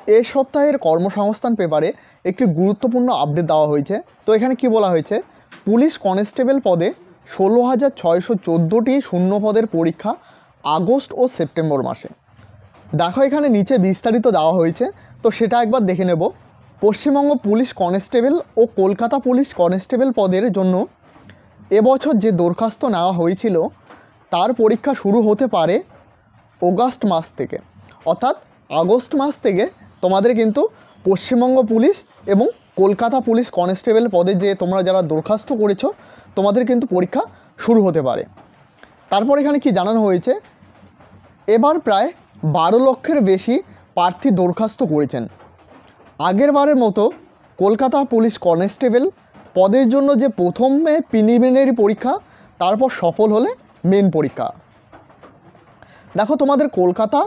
এ সপ্তাহের কর্মসংস্থান পেপারে একটি গুরুত্বপূর্ণ আপডেট দেওয়া হয়েছে। তো এখানে কি বলা হয়েছে, পুলিশ কনস্টেবল পদে 16,614টি শূন্য পদের পরীক্ষা আগস্ট ও সেপ্টেম্বর মাসে। দেখো এখানে নিচে বিস্তারিত দেওয়া হয়েছে, তো সেটা একবার দেখে নেব। পশ্চিমবঙ্গ পুলিশ কনস্টেবল ও কলকাতা পুলিশ কনস্টেবল পদের জন্য এবছর যে দরখাস্ত নেওয়া হয়েছিল তার পরীক্ষা শুরু হতে পারে অগাস্ট মাস থেকে, অর্থাৎ আগস্ট মাস থেকে তোমাদের কিন্তু পশ্চিমবঙ্গ পুলিশ এবং কলকাতা পুলিশ কনস্টেবল পদে যে তোমরা যারা দরখাস্ত করেছো তোমাদের কিন্তু পরীক্ষা শুরু হতে পারে। তারপর এখানে কি জানানো হয়েছে, এবার প্রায় 12 লক্ষের বেশি প্রার্থী দরখাস্ত করেছেন। আগের বারের মতো কলকাতা পুলিশ কনস্টেবল পদের জন্য যে প্রথমে প্রিলিমিনারি পরীক্ষা, তারপর সফল হলে মেন পরীক্ষা। দেখো তোমাদের কলকাতা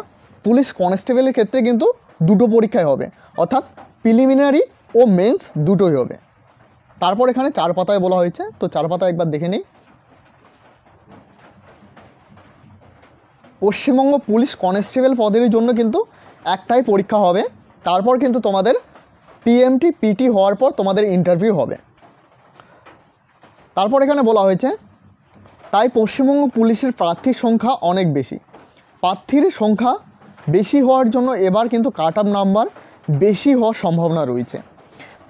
পুলিশ কনস্টেবলের ক্ষেত্রে কিন্তু দুটো পরীক্ষাই হবে, অর্থাৎ প্রিলিমিনারি ও মেন্স দুটোই হবে। তারপর এখানে 4 পাতায় বলা হয়েছে, তো 4 পাতা একবার দেখে নিই। পশ্চিমবঙ্গ পুলিশ কনস্টেবল পদের জন্য কিন্তু একটাই পরীক্ষা হবে, তারপর কিন্তু তোমাদের পিএমটি পিটি হওয়ার পর তোমাদের ইন্টারভিউ হবে। তারপর এখানে বলা হয়েছে, তাই পশ্চিমবঙ্গ পুলিশের প্রার্থীর সংখ্যা অনেক বেশি। প্রার্থীর সংখ্যা বেশি হওয়ার জন্য এবার কিন্তু কাট অফ নাম্বার বেশি হওয়ার সম্ভাবনা রয়েছে।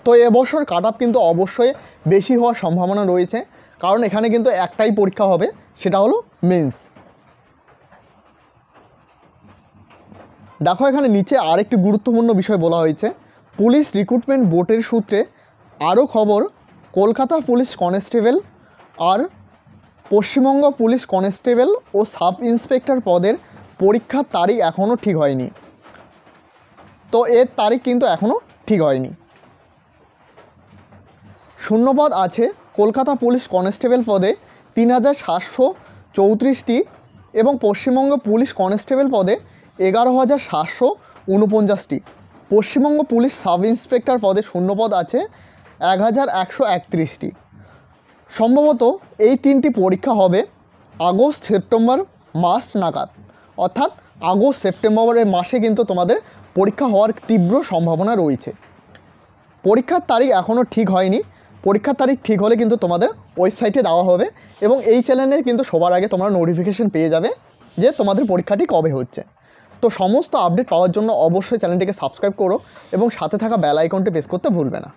তো এবছর কাট অফ কিন্তু অবশ্যই বেশি হওয়ার সম্ভাবনা রয়েছে, কারণ এখানে কিন্তু একটাই পরীক্ষা হবে, সেটা হলো মেন্স। দেখো এখানে নিচে আরেকটি গুরুত্বপূর্ণ বিষয় বলা হয়েছে, পুলিশ রিক্রুটমেন্ট বোর্ডের সূত্রে আরও খবর, কলকাতা পুলিশ কনস্টেবল আর পশ্চিমবঙ্গ পুলিশ কনস্টেবল ও সাব ইন্সপেক্টর পদের পরীক্ষার তারিখ এখনও ঠিক হয়নি। তো এর তারিখ কিন্তু এখনও ঠিক হয়নি। শূন্যপদ আছে কলকাতা পুলিশ কনস্টেবল পদে 3,734টি এবং পশ্চিমবঙ্গ পুলিশ কনস্টেবল পদে 11,749টি। পশ্চিমবঙ্গ পুলিশ সাব ইন্সপেক্টর পদে শূন্যপদ আছে 1,131টি। সম্ভবত এই 3টি পরীক্ষা হবে আগস্ট সেপ্টেম্বর মাস নাগাদ, অর্থাৎ আগস্ট সেপ্টেম্বরের মাসে কিন্তু তোমাদের পরীক্ষা হওয়ার তীব্র সম্ভাবনা রয়েছে। পরীক্ষার তারিখ এখনও ঠিক হয়নি, পরীক্ষার তারিখ ঠিক হলে কিন্তু তোমাদের ওয়েবসাইটে দেওয়া হবে এবং এই চ্যানেলে কিন্তু সবার আগে তোমরা নোটিফিকেশন পেয়ে যাবে যে তোমাদের পরীক্ষাটি কবে হচ্ছে। তো সমস্ত আপডেট পাওয়ার জন্য অবশ্যই চ্যানেলটিকে সাবস্ক্রাইব করো এবং সাথে থাকা বেল আইকনটি প্রেস করতে ভুলবে না।